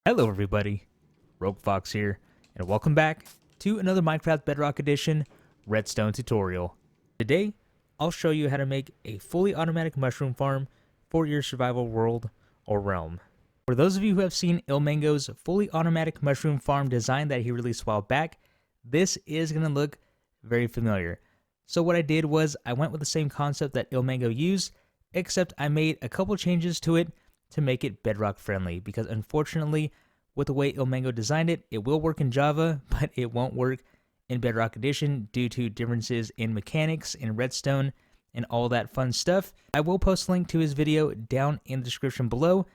Hello everybody, Rogue Fox here, and welcome back to another Minecraft Bedrock Edition Redstone tutorial. Today, I'll show you how to make a fully automatic mushroom farm for your survival world or realm. For those of you who have seen ilmango's fully automatic mushroom farm design that he released a while back, this is going to look very familiar. So what I did was I went with the same concept that ilmango used, except I made a couple changes to it to make it bedrock friendly, because unfortunately with the way ilmango designed it, it will work in Java, but it won't work in Bedrock Edition due to differences in mechanics, in Redstone, and all that fun stuff. I will post a link to his video down in the description below,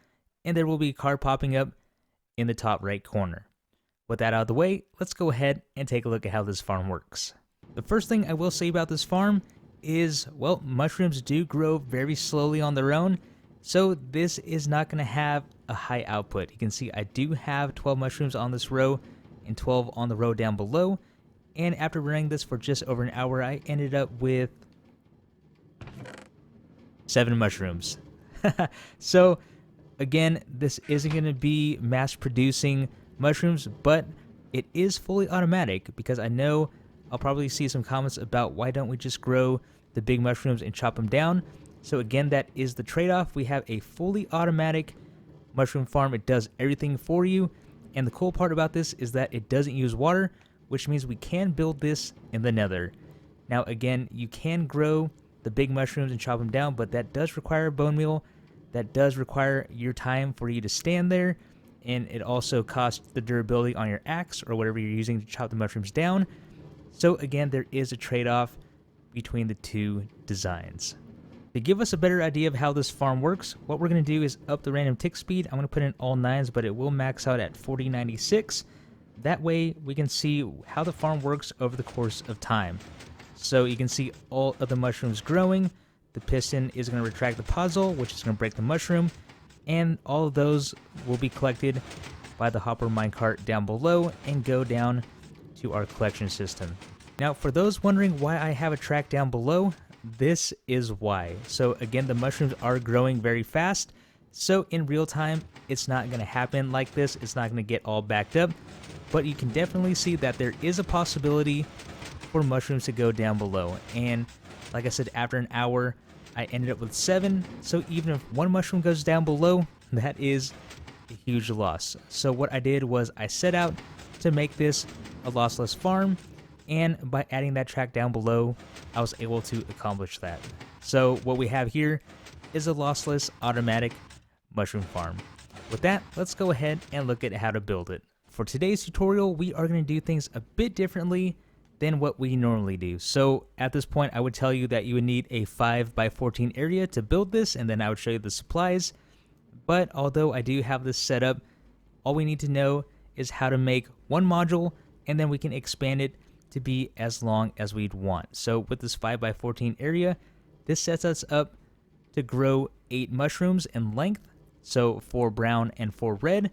and there will be a card popping up in the top right corner. With that out of the way, let's go ahead and take a look at how this farm works. The first thing I will say about this farm is, well, mushrooms do grow very slowly on their own, so this is not going to have a high output. You can see I do have 12 mushrooms on this row and 12 on the row down below. And after running this for just over an hour, I ended up with 7 mushrooms. So again, this isn't going to be mass producing mushrooms, but it is fully automatic, because I know I'll probably see some comments about why don't we just grow the big mushrooms and chop them down. So again, that is the trade-off. We have a fully automatic mushroom farm. It does everything for you. And the cool part about this is that it doesn't use water, which means we can build this in the Nether. Now again, you can grow the big mushrooms and chop them down, but that does require bone meal. That does require your time for you to stand there. And it also costs the durability on your axe or whatever you're using to chop the mushrooms down. So again, there is a trade-off between the two designs. To give us a better idea of how this farm works, what we're going to do is up the random tick speed. I'm going to put in all 9s, but it will max out at 4096. That way we can see how the farm works over the course of time. So you can see all of the mushrooms growing. The piston is going to retract the puzzle, which is going to break the mushroom. And all of those will be collected by the hopper minecart down below and go down to our collection system. Now, for those wondering why I have a track down below, this is why. So again, the mushrooms are growing very fast. So in real time, it's not going to happen like this. It's not going to get all backed up. But you can definitely see that there is a possibility for mushrooms to go down below. And like I said, after an hour, I ended up with 7. So even if one mushroom goes down below, that is a huge loss. So what I did was I set out to make this a lossless farm. And by adding that track down below, I was able to accomplish that. So what we have here is a lossless automatic mushroom farm. With that, let's go ahead and look at how to build it. For today's tutorial, we are going to do things a bit differently than what we normally do. So at this point, I would tell you that you would need a 5x14 area to build this, and then I would show you the supplies. But although I do have this set up, all we need to know is how to make one module, and then we can expand it to be as long as we'd want. So with this 5x14 area, this sets us up to grow 8 mushrooms in length, so 4 brown and 4 red.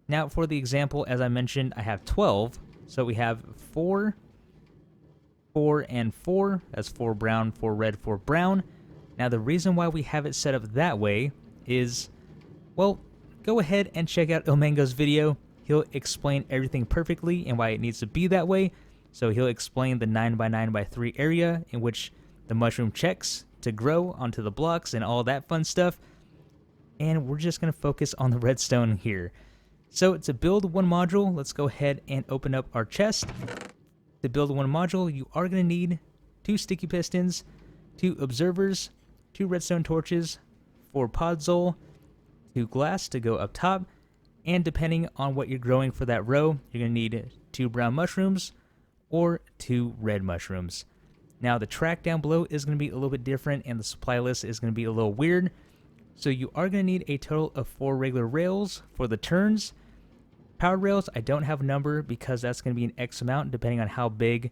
Now for the example, as I mentioned, I have 12, so we have 4, 4, and 4. That's 4 brown, 4 red, 4 brown. Now the reason why we have it set up that way is, well, go ahead and check out ilmango's video. He'll explain everything perfectly and why it needs to be that way. So he'll explain the 9x9x3 area in which the mushroom checks to grow onto the blocks and all that fun stuff. And we're just going to focus on the redstone here. So to build one module, let's go ahead and open up our chest. To build one module, you are going to need 2 sticky pistons, 2 observers, 2 redstone torches, 4 podzol, 2 glass to go up top. And depending on what you're growing for that row, you're going to need 2 brown mushrooms or 2 red mushrooms. Now the track down below is going to be a little bit different, and the supply list is going to be a little weird. So you are going to need a total of 4 regular rails for the turns. Powered rails, I don't have a number because that's going to be an X amount depending on how big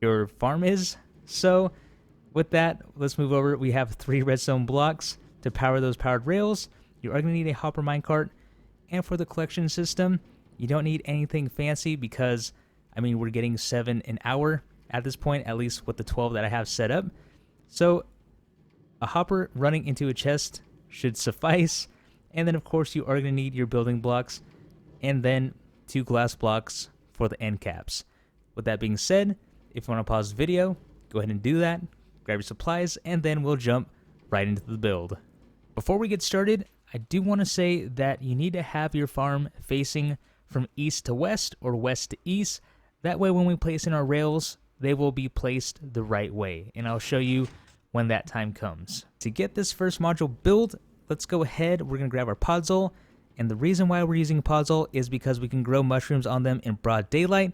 your farm is. So with that, let's move over. We have 3 redstone blocks to power those powered rails. You are going to need a hopper minecart. And for the collection system, you don't need anything fancy because, I mean, we're getting 7 an hour at this point, at least with the 12 that I have set up. So a hopper running into a chest should suffice. And then, of course, you are going to need your building blocks and then 2 glass blocks for the end caps. With that being said, if you want to pause the video, go ahead and do that, grab your supplies, and then we'll jump right into the build. Before we get started, I do want to say that you need to have your farm facing from east to west or west to east. That way when we place in our rails, they will be placed the right way, and I'll show you when that time comes. To get this first module built, let's go ahead, we're going to grab our podzol, and the reason why we're using podzol is because we can grow mushrooms on them in broad daylight.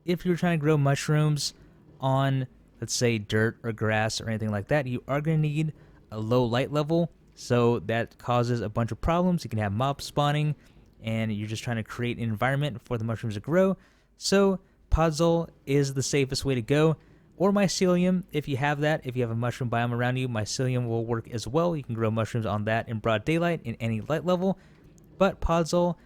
If you're trying to grow mushrooms on, let's say, dirt or grass or anything like that, you are going to need a low light level, so that causes a bunch of problems. You can have mob spawning, and you're just trying to create an environment for the mushrooms to grow. So podzol is the safest way to go, or mycelium if you have that. If you have a mushroom biome around you, mycelium will work as well. You can grow mushrooms on that in broad daylight in any light level, but podzol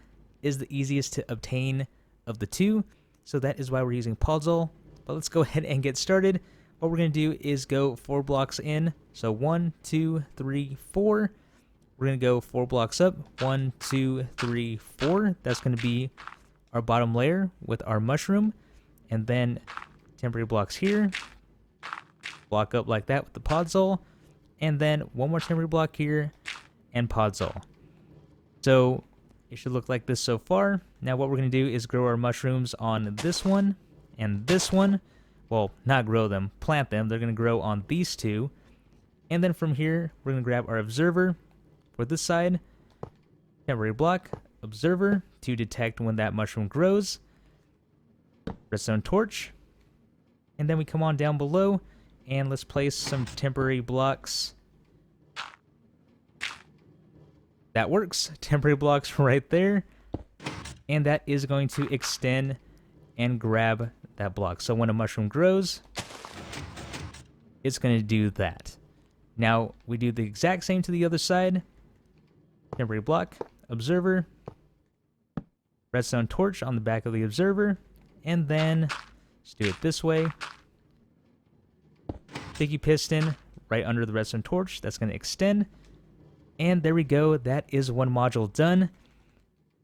is the easiest to obtain of the two, so that is why we're using podzol. But let's go ahead and get started. What we're going to do is go 4 blocks in, so 1, 2, 3, 4. We're going to go 4 blocks up, 1, 2, 3, 4. That's going to be our bottom layer with our mushroom, and then temporary blocks here, block up like that with the podzol, and then 1 more temporary block here, and podzol. So it should look like this so far. Now what we're going to do is grow our mushrooms on this one and this one. Well, not grow them, plant them. They're going to grow on these two. And then from here, we're going to grab our observer for this side, temporary block, observer to detect when that mushroom grows, redstone torch, and then we come on down below and let's place some temporary blocks. That works, temporary blocks right there, and that is going to extend and grab that block. So when a mushroom grows, it's going to do that. Now we do the exact same to the other side, temporary block, observer, redstone torch on the back of the observer, and then let's do it this way. Sticky piston right under the redstone torch. That's going to extend. And there we go. That is one module done.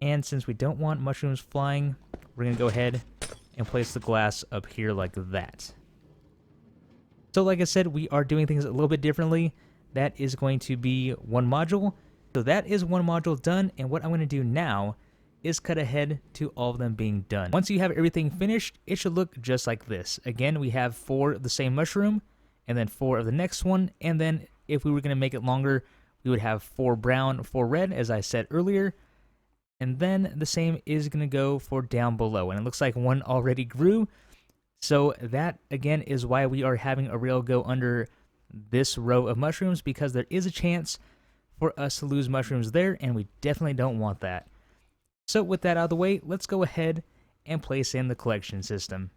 And since we don't want mushrooms flying, we're going to go ahead and place the glass up here like that. So like I said, we are doing things a little bit differently. That is going to be one module. So that is one module done. And what I'm going to do now is cut ahead to all of them being done. Once you have everything finished, it should look just like this. Again, we have 4 of the same mushroom, and then 4 of the next one, and then if we were going to make it longer, we would have 4 brown, 4 red, as I said earlier, and then the same is going to go for down below, and it looks like one already grew. So that, again, is why we are having a rail go under this row of mushrooms, because there is a chance for us to lose mushrooms there, and we definitely don't want that. So with that out of the way, let's go ahead and place in the collection system.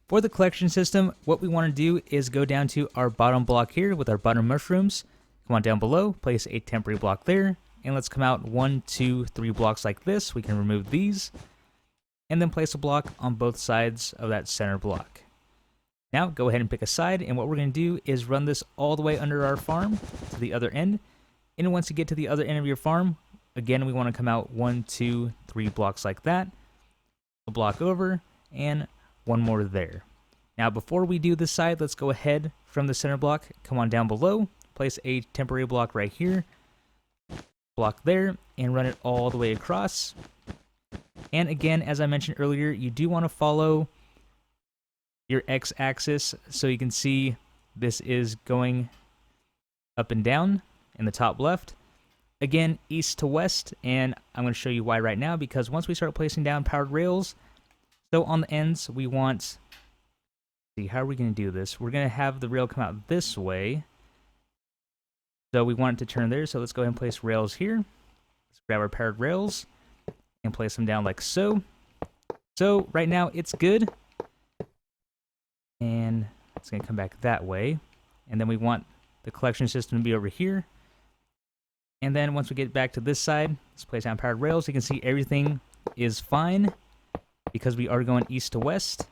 For the collection system, what we want to do is go down to our bottom block here with our bottom mushrooms. Come on down below, place a temporary block there, and let's come out 1, 2, 3 blocks like this. We can remove these, and then place a block on both sides of that center block. Now go ahead and pick a side, and what we're going to do is run this all the way under our farm to the other end. And once you get to the other end of your farm, again, we want to come out 1, 2, 3 blocks like that, a block over, and 1 more there. Now before we do this side, let's go ahead from the center block, come on down below, place a temporary block right here, block there, and run it all the way across. And again, as I mentioned earlier, you do want to follow your x-axis so you can see this is going up and down in the top left. Again, east to west, and I'm going to show you why right now, because once we start placing down powered rails, so on the ends, we want, see, how are we going to do this? We're going to have the rail come out this way. So we want it to turn there, so let's go ahead and place rails here. Let's grab our powered rails and place them down like so. So right now it's good. And it's going to come back that way. And then we want the collection system to be over here. And then once we get back to this side, let's place down powered rails. You can see everything is fine because we are going east to west.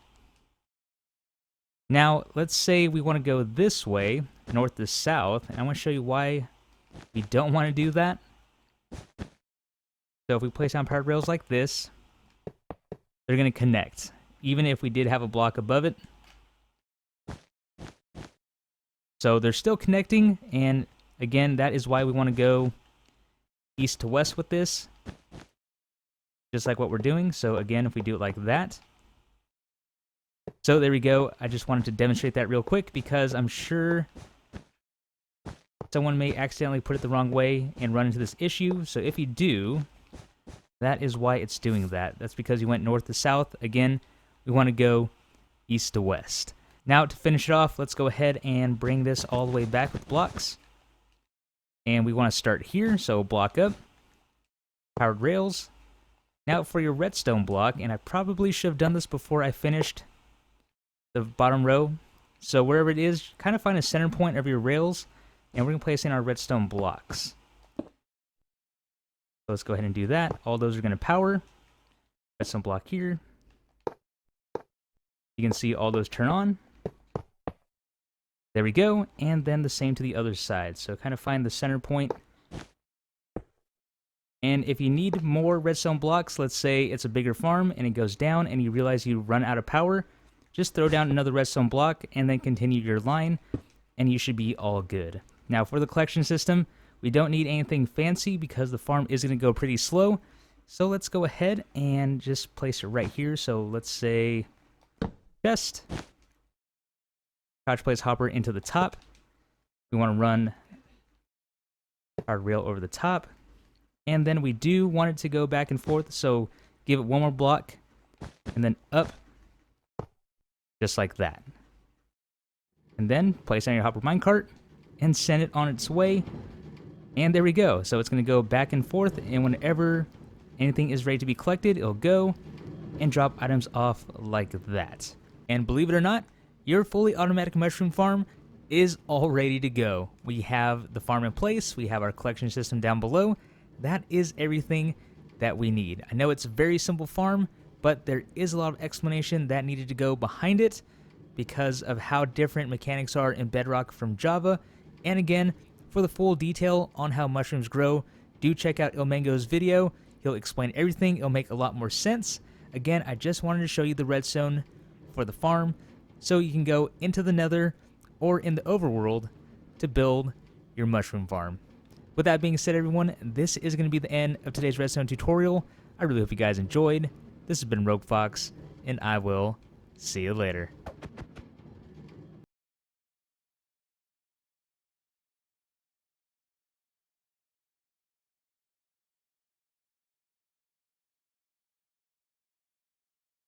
Now, let's say we want to go this way, north to south, and I want to show you why we don't want to do that. So if we place down powered rails like this, they're going to connect, even if we did have a block above it. So they're still connecting, and again, that is why we want to go east to west with this, just like what we're doing. So again, if we do it like that. So there we go. I just wanted to demonstrate that real quick because I'm sure someone may accidentally put it the wrong way and run into this issue. So if you do, that is why it's doing that. That's because you went north to south. Again, we want to go east to west. Now to finish it off, let's go ahead and bring this all the way back with blocks. And we want to start here, so block up, powered rails. Now for your redstone block, and I probably should have done this before I finished the bottom row. So wherever it is, kind of find a center point of your rails, and we're going to place in our redstone blocks. So let's go ahead and do that. All those are going to power. Redstone block here. You can see all those turn on. There we go, and then the same to the other side. So kind of find the center point. And if you need more redstone blocks, let's say it's a bigger farm and it goes down and you realize you run out of power, just throw down another redstone block and then continue your line, and you should be all good. Now for the collection system, we don't need anything fancy because the farm is going to go pretty slow. So let's go ahead and just place it right here. So let's say chest. Crouch place hopper into the top. We want to run our rail over the top. And then we do want it to go back and forth, so give it one more block and then up, just like that. And then place it on your hopper minecart and send it on its way. And there we go. So it's going to go back and forth, and whenever anything is ready to be collected, it'll go and drop items off like that. And believe it or not, your fully automatic mushroom farm is all ready to go. We have the farm in place, we have our collection system down below. That is everything that we need. I know it's a very simple farm, but there is a lot of explanation that needed to go behind it because of how different mechanics are in Bedrock from Java. And again, for the full detail on how mushrooms grow, do check out ilmango's video. He'll explain everything. It'll make a lot more sense. Again, I just wanted to show you the redstone for the farm, so you can go into the Nether or in the overworld to build your mushroom farm. With that being said, everyone, this is going to be the end of today's redstone tutorial. I really hope you guys enjoyed. This has been Rogue Fox, and I will see you later.